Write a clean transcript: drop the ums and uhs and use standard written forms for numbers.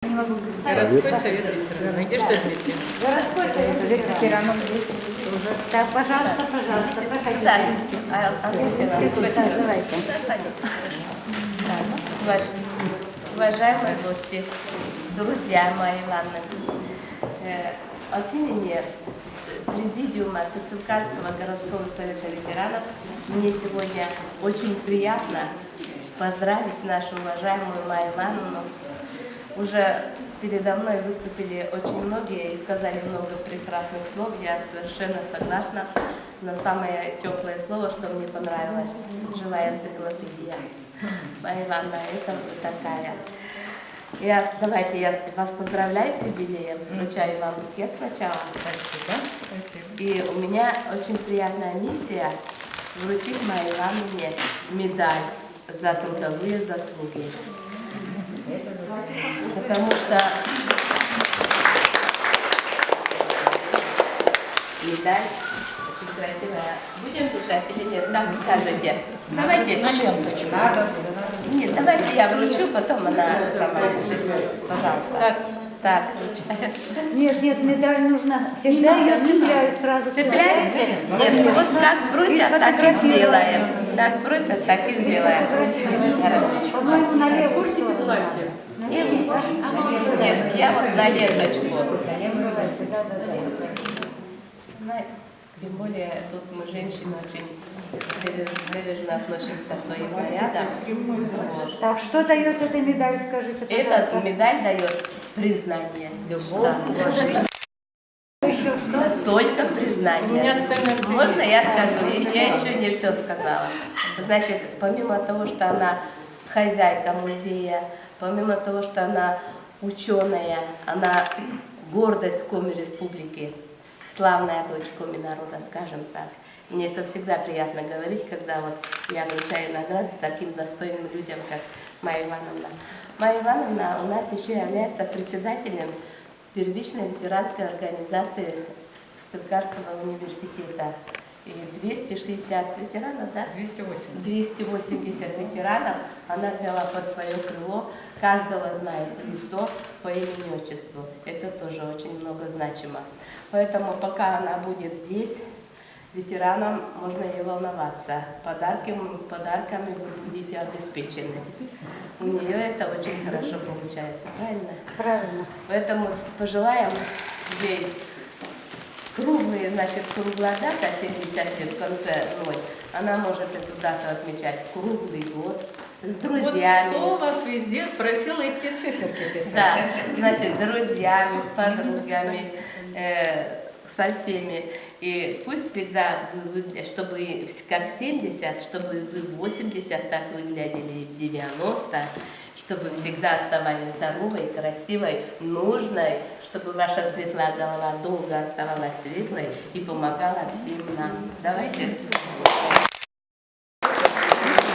Не могу представить. Городской совет ветеранов. Где что, Дмитрий? Городской совет ветеранов здесь уже. Так, пожалуйста, пожалуйста, проходите. Давайте. Уважаемые гости, друзья мои, ладно, от имени Президиума Сыктывкарского городского совета ветеранов мне сегодня очень приятно поздравить нашу уважаемую Майю Ивановну. Уже передо мной выступили очень многие и сказали много прекрасных слов. Я совершенно согласна, но самое теплое слово, что мне понравилось, живая энциклопедия. Майя Ивановна, это такая. Давайте я вас поздравляю с юбилеем, вручаю вам букет сначала. Спасибо. Спасибо. И у меня очень приятная миссия вручить Майе Ивановне медаль за трудовые заслуги. Потому что медаль очень красивая. Будем держать или нет? Как скажете? Давайте. На ленточку. Нет, давайте я вручу, потом она сама решит. Пожалуйста. Так, вручаю. Нет, медаль нужна. Всегда ее цепляют сразу. Цепляете? Нет, вот как бросят, так и сделаем. Как бросят, так и сделаем. Хорошо. По-моему, на левую Сколько сторону. платье? Нет, я вот на ленточку. Тем более, тут мы, женщины, очень бережно относимся к своим нарядам. Вот. Так, что дает эта медаль, скажите, Эта пожалуйста? медаль дает признание, любовь, Да. уважение. Еще что? Только У меня признание. остальное все Можно есть. я скажу? Я еще не все сказала. Значит, помимо того, что она хозяйка музея, помимо того, что она ученая, она гордость Коми Республики, славная дочь Коми народа, скажем так. Мне это всегда приятно говорить, когда вот я вручаю награды таким достойным людям, как Майя Ивановна. Майя Ивановна у нас еще является председателем первичной ветеранской организации Сыктывкарского университета. И 260 ветеранов, да? 280. 280 ветеранов она взяла под свое крыло, каждого знает в лицо по имени и отчеству. Это тоже очень много значимо. Поэтому пока она будет здесь, ветеранам можно не волноваться. Подарками вы будете обеспечены. У нее это очень хорошо получается, правильно? Правильно. Поэтому пожелаем ей круглые, значит, круглая дата, 70 лет в конце ноль. Она может эту дату отмечать круглый год с друзьями. Вот кто вас везде просил эти циферки писать? Да, значит, друзьями, с подругами, со всеми. И пусть всегда вы выглядите, чтобы как 70, чтобы вы в 80 так выглядели, в 90, чтобы всегда оставались здоровой, красивой, нужной, чтобы ваша светлая голова долго оставалась светлой и помогала всем нам. Давайте.